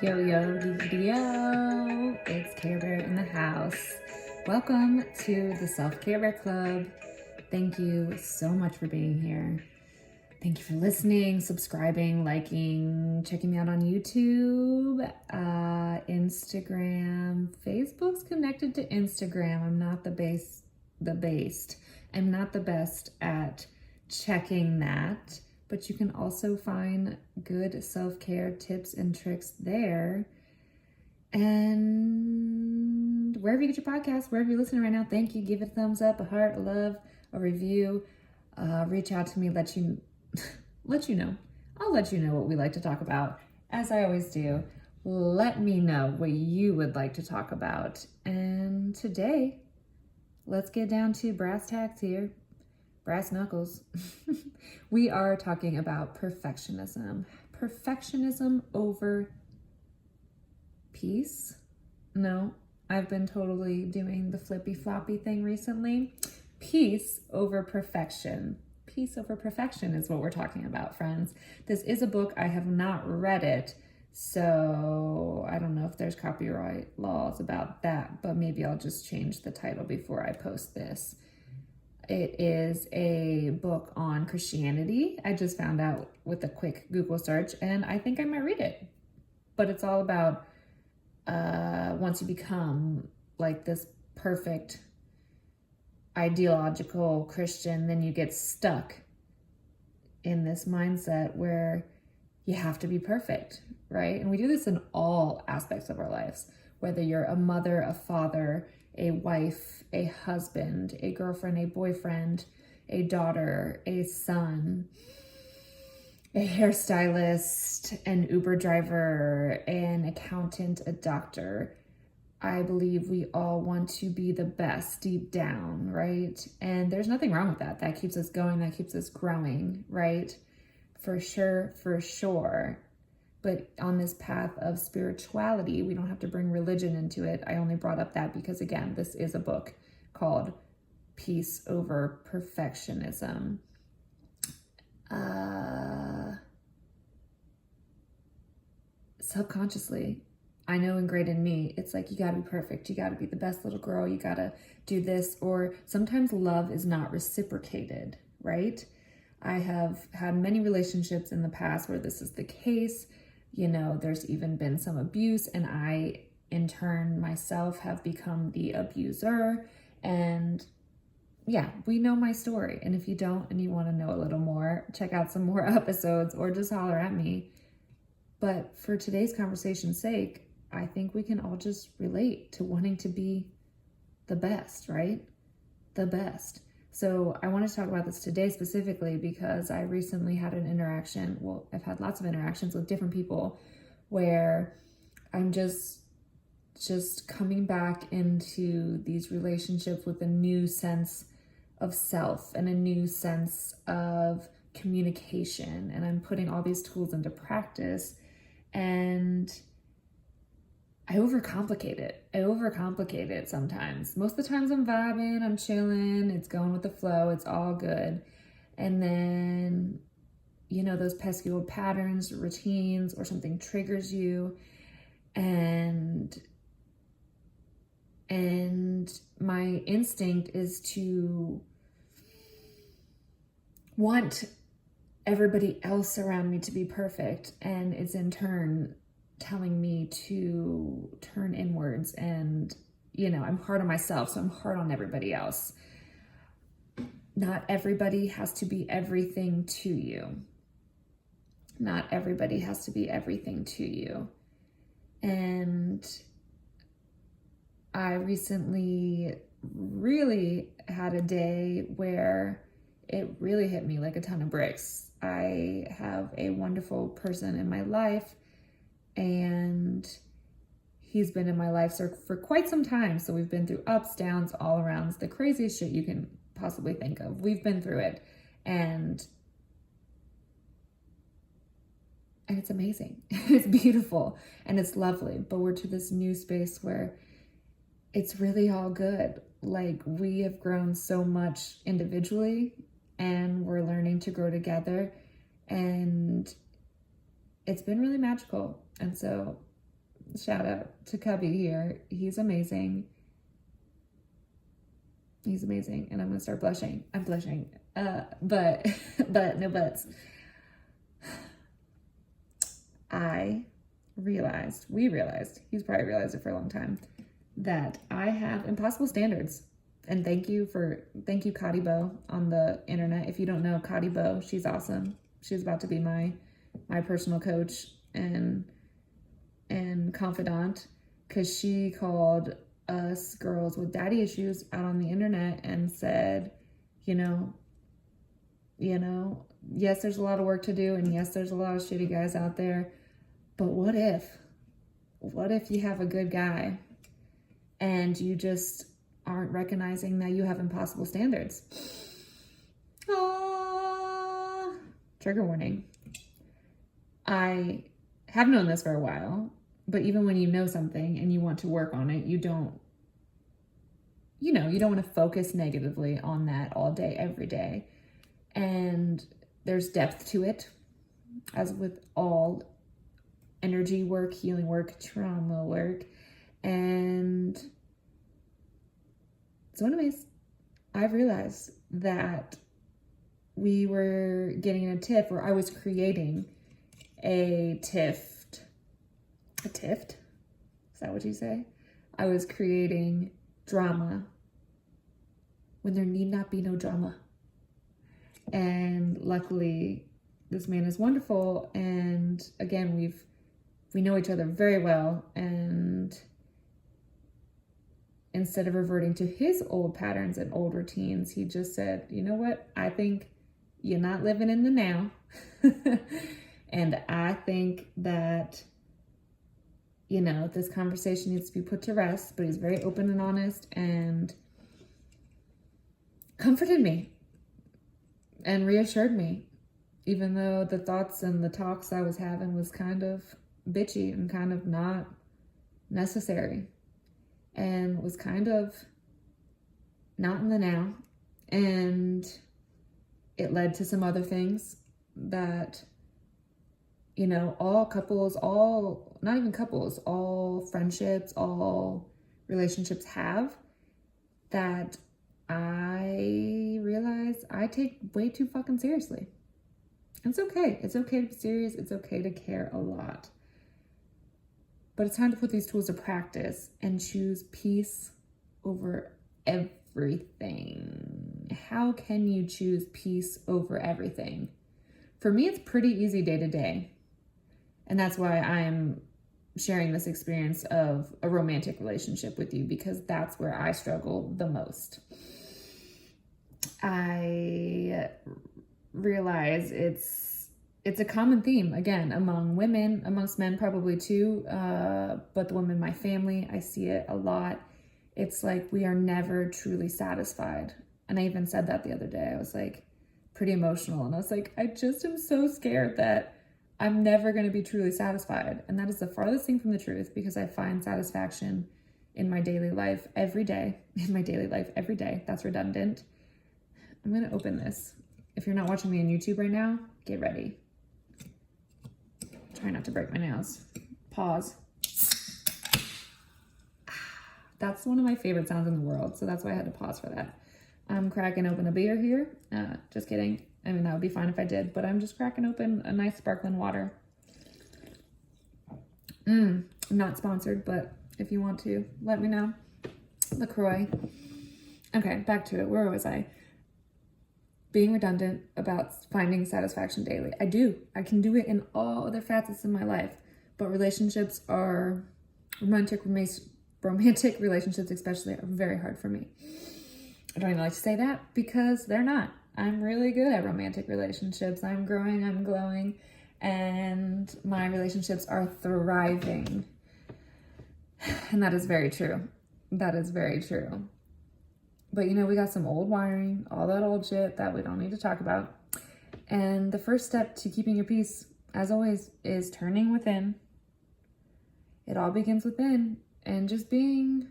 Yo, it's Care Bear in the house. Welcome to the Self-Care Bear Club. Thank you so much for being here. Thank you for listening, subscribing, liking, checking me out on YouTube, Instagram. Facebook's connected to Instagram. I'm not I'm not the best at checking that. But you can also find good self-care tips and tricks there. And wherever you get your podcast, wherever you're listening right now, thank you. Give it a thumbs up, a heart, a love, a review. Reach out to me, let you know. I'll let you know what we like to talk about, as I always do. Let me know what you would like to talk about. And today, let's get down to brass tacks here. Brass knuckles. We are talking about perfectionism. Perfectionism over peace? No, I've been totally doing the flippy floppy thing recently. Peace over perfection. Peace over perfection is what we're talking about, friends. This is a book. I have not read it, so I don't know if there's copyright laws about that, but maybe I'll just change the title before I post this. It is a book on Christianity. I just found out with a quick Google search, and I think I might read it. But it's all about once you become like this perfect ideological Christian, then you get stuck in this mindset where you have to be perfect, right? And we do this in all aspects of our lives, whether you're a mother, a father, a wife, a husband, a girlfriend, a boyfriend, a daughter, a son, a hairstylist, an Uber driver, an accountant, a doctor. I believe we all want to be the best deep down, right? And there's nothing wrong with that. That keeps us going, that keeps us growing, right? For sure, for sure. But on this path of spirituality, we don't have to bring religion into it. I only brought up that because, again, this is a book called Peace Over Perfectionism. Subconsciously, I know ingrained in me, it's like you gotta be perfect. You gotta be the best little girl. You gotta do this. Or sometimes love is not reciprocated, right? I have had many relationships in the past where this is the case. You know, there's even been some abuse, and I, in turn, myself have become the abuser. And yeah, we know my story. And if you don't and you want to know a little more, check out some more episodes or just holler at me. But for today's conversation's sake, I think we can all just relate to wanting to be the best, right? The best. So I want to talk about this today specifically because I recently had an interaction. Well, I've had lots of interactions with different people where I'm just coming back into these relationships with a new sense of self and a new sense of communication. And I'm putting all these tools into practice, and I overcomplicate it sometimes. Most of the times I'm vibing, I'm chilling, it's going with the flow, it's all good. And then, you know, those pesky old patterns, routines, or something triggers you. And my instinct is to want everybody else around me to be perfect. And it's in turn telling me to turn inwards, and you know, I'm hard on myself, so I'm hard on everybody else. Not everybody has to be everything to you. Not everybody has to be everything to you. And I recently really had a day where it really hit me like a ton of bricks. I have a wonderful person in my life, and he's been in my life for quite some time. So we've been through ups, downs, all arounds, the craziest shit you can possibly think of. We've been through it, and it's amazing. It's beautiful and it's lovely, but we're to this new space where it's really all good. Like, we have grown so much individually, and we're learning to grow together, and it's been really magical. And so Shout out to Cubby here. He's amazing. He's amazing. And I'm going to start blushing. I'm blushing. But no buts. We realized, he's probably realized it for a long time, that I have impossible standards. And thank you, Cotty Bo on the internet. If you don't know Cotty Bo, she's awesome. She's about to be my personal coach and confidant, because she called us girls with daddy issues out on the internet and said, you know, yes, there's a lot of work to do, and yes, there's a lot of shitty guys out there, but what if you have a good guy and you just aren't recognizing that you have impossible standards? Trigger warning. I have known this for a while, but even when you know something and you want to work on it, you don't want to focus negatively on that all day, every day. And there's depth to it, as with all energy work, healing work, trauma work. And so anyways, I've realized that we were getting a tiff, or I was creating a tift. A tift? Is that what you say? I was creating drama when there need not be no drama. And luckily, this man is wonderful. And again, we know each other very well. And instead of reverting to his old patterns and old routines, he just said, you know what? I think you're not living in the now. And I think that, this conversation needs to be put to rest. But he's very open and honest and comforted me and reassured me, even though the thoughts and the talks I was having was kind of bitchy and kind of not necessary, and was kind of not in the now. And it led to some other things that, all friendships, all relationships have, that I realize I take way too fucking seriously. It's okay. It's okay to be serious. It's okay to care a lot. But it's time to put these tools to practice and choose peace over everything. How can you choose peace over everything? For me, it's pretty easy day to day. And that's why I'm sharing this experience of a romantic relationship with you, because that's where I struggle the most. I realize it's a common theme, again, among women, amongst men probably too, but the women in my family, I see it a lot. It's like we are never truly satisfied. And I even said that the other day. I was like pretty emotional, and I was like, I just am so scared that I'm never going to be truly satisfied. And that is the farthest thing from the truth, because I find satisfaction in my daily life every day. That's redundant. I'm going to open this. If you're not watching me on YouTube right now, get ready. Try not to break my nails. Pause. That's one of my favorite sounds in the world, so that's why I had to pause for that. I'm cracking open a beer here. Just kidding. I mean, that would be fine if I did, but I'm just cracking open a nice sparkling water. Not sponsored, but if you want to, let me know. LaCroix. Okay, back to it. Where was I? Being redundant about finding satisfaction daily. I do. I can do it in all other facets of my life, but relationships are romantic relationships especially are very hard for me. I don't even like to say that, because they're not. I'm really good at romantic relationships. I'm growing, I'm glowing, and my relationships are thriving. And that is very true. That is very true. But we got some old wiring, all that old shit that we don't need to talk about. And the first step to keeping your peace, as always, is turning within. It all begins within, and just being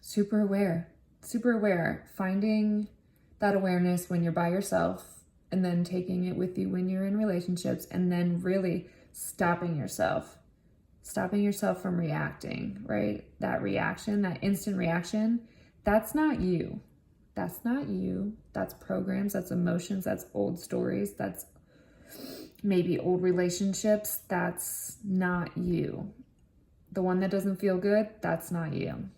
super aware, finding that awareness when you're by yourself, and then taking it with you when you're in relationships, and then really stopping yourself stopping yourself from reacting, right? That reaction, that instant reaction, that's not you. That's not you. That's programs, that's emotions, that's old stories, that's maybe old relationships. That's not you. The one that doesn't feel good, that's not you.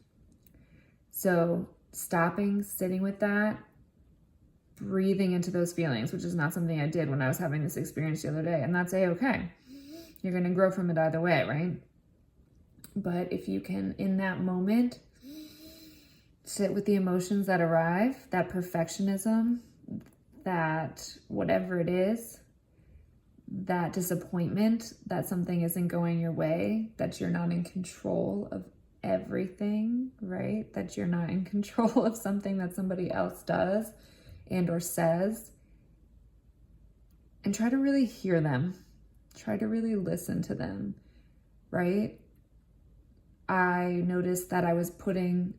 So stopping, sitting with that, breathing into those feelings, which is not something I did when I was having this experience the other day. And that's A-okay. You're going to grow from it either way, right? But if you can, in that moment, sit with the emotions that arrive, that perfectionism, that whatever it is, that disappointment that something isn't going your way, that you're not in control of everything, right? That you're not in control of something that somebody else does and or says. And try to really hear them. Try to really listen to them, right? I noticed that I was outsourcing.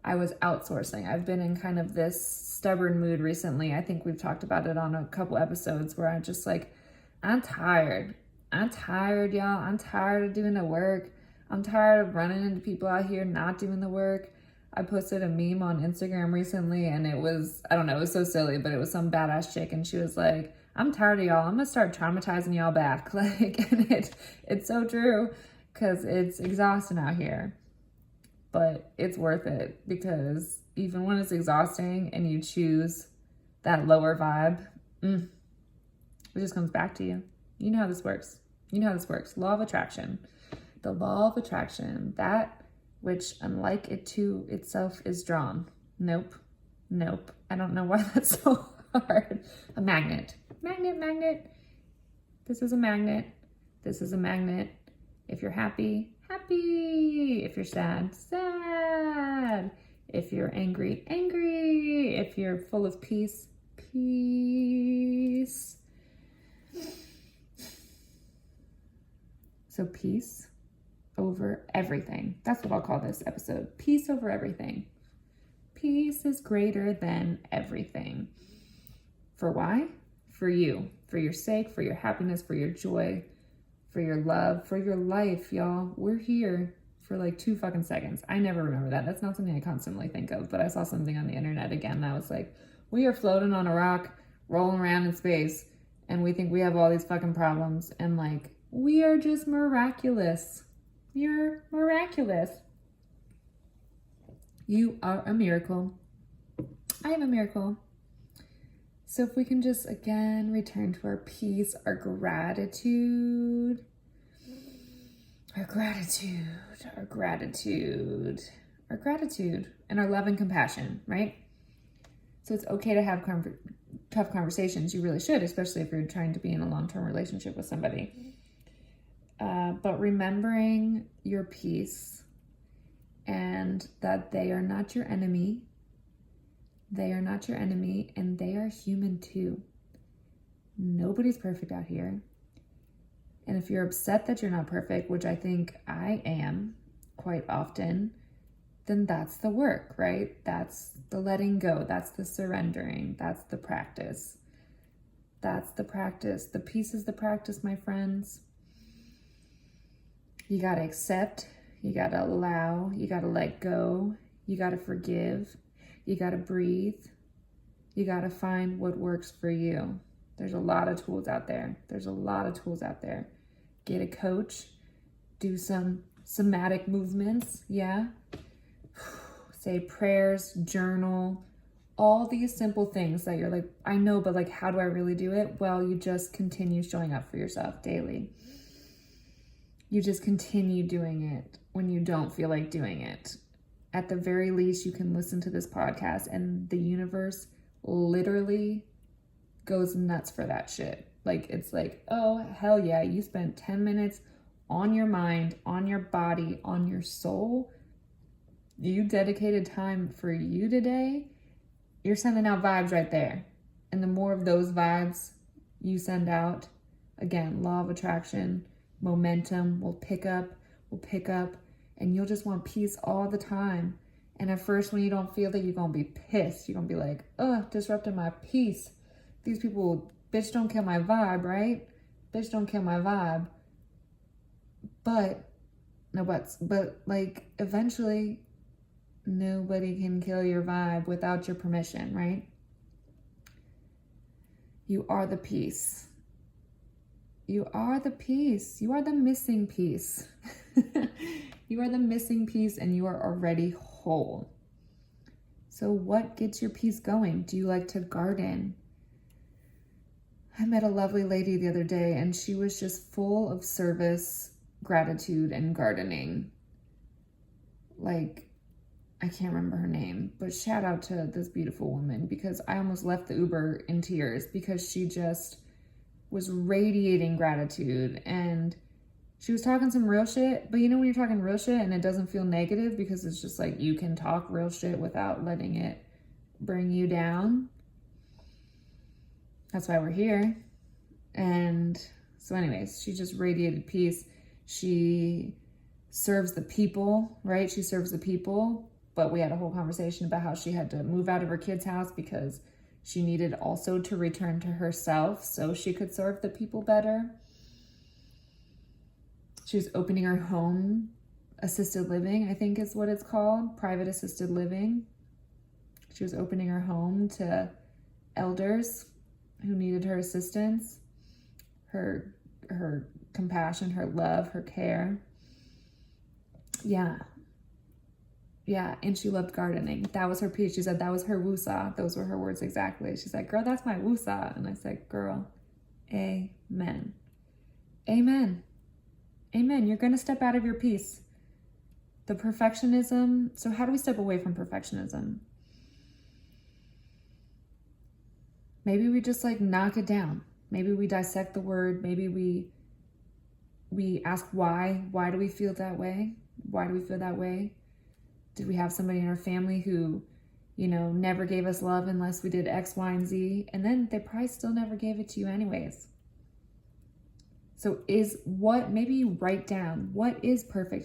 I've been in kind of this stubborn mood recently. I think we've talked about it on a couple episodes where I'm just like, I'm tired. I'm tired, y'all. I'm tired of doing the work. I'm tired of running into people out here not doing the work. I posted a meme on Instagram recently and it was, I don't know, it was so silly, but it was some badass chick and she was like, I'm tired of y'all. I'm gonna start traumatizing y'all back. Like, and it's so true because it's exhausting out here. But it's worth it because even when it's exhausting and you choose that lower vibe, it just comes back to you. You know how this works. Law of attraction. The law of attraction, that which unlike it to itself is drawn. Nope. I don't know why that's so hard. A magnet. Magnet. This is a magnet. If you're happy, happy. If you're sad, sad. If you're angry, angry. If you're full of peace, peace. So peace over everything. That's what I'll call this episode. Peace over everything. Peace is greater than everything. For why? For you. For your sake, for your happiness, for your joy, for your love, for your life, y'all. We're here for like 2 fucking seconds. I never remember that. That's not something I constantly think of, but I saw something on the internet again that was like, we are floating on a rock, rolling around in space, and we think we have all these fucking problems, and like, we are just miraculous. You're miraculous. You are a miracle. I am a miracle. So if we can just, again, return to our peace, our gratitude, and our love and compassion, right? So it's okay to have tough conversations. You really should, especially if you're trying to be in a long-term relationship with somebody. But remembering your peace and that they are not your enemy. They are not your enemy, and they are human too. Nobody's perfect out here. And if you're upset that you're not perfect, which I think I am quite often, then that's the work, right? That's the letting go. That's the surrendering. That's the practice. The peace is the practice, my friends. You got to accept. You got to allow. You got to let go. You got to forgive. You got to breathe. You got to find what works for you. There's a lot of tools out there. Get a coach. Do some somatic movements. Yeah. Say prayers, journal, all these simple things that you're like, I know, but like, how do I really do it? Well, you just continue showing up for yourself daily. You just continue doing it when you don't feel like doing it. At the very least, you can listen to this podcast and the universe literally goes nuts for that shit. Like, it's like, oh, hell yeah, you spent 10 minutes on your mind, on your body, on your soul. You dedicated time for you today. You're sending out vibes right there. And the more of those vibes you send out, again, law of attraction, momentum will pick up, and you'll just want peace all the time. And at first, when you don't feel that, you're going to be pissed. You're going to be like, disrupting my peace. These people, bitch, don't kill my vibe, right? Bitch, don't kill my vibe. But, no buts, but like eventually nobody can kill your vibe without your permission, right? You are the piece. You are the piece. You are the missing piece. You are the missing piece and you are already whole. So what gets your piece going? Do you like to garden? I met a lovely lady the other day and she was just full of service, gratitude, and gardening. Like, I can't remember her name, but shout out to this beautiful woman, because I almost left the Uber in tears because she just was radiating gratitude and she was talking some real shit. But you know when you're talking real shit and it doesn't feel negative because it's just like you can talk real shit without letting it bring you down? That's why we're here. And so anyways, she just radiated peace. She serves the people, right? She serves the people. But we had a whole conversation about how she had to move out of her kid's house because she needed also to return to herself so she could serve the people better. She was opening her home assisted living, I think is what it's called, private assisted living. She was opening her home to elders who needed her assistance, her compassion, her love, her care. Yeah, and she loved gardening. That was her piece. She said that was her woosah. Those were her words exactly. She's like, girl, that's my woosah. And I said, girl, amen. Amen. Amen. You're going to step out of your piece. The perfectionism. So how do we step away from perfectionism? Maybe we just like knock it down. Maybe we dissect the word. Maybe we ask why. Why do we feel that way? Why do we feel that way? Did we have somebody in our family who, never gave us love unless we did X, Y, and Z? And then they probably still never gave it to you anyways. So maybe you write down, what is perfect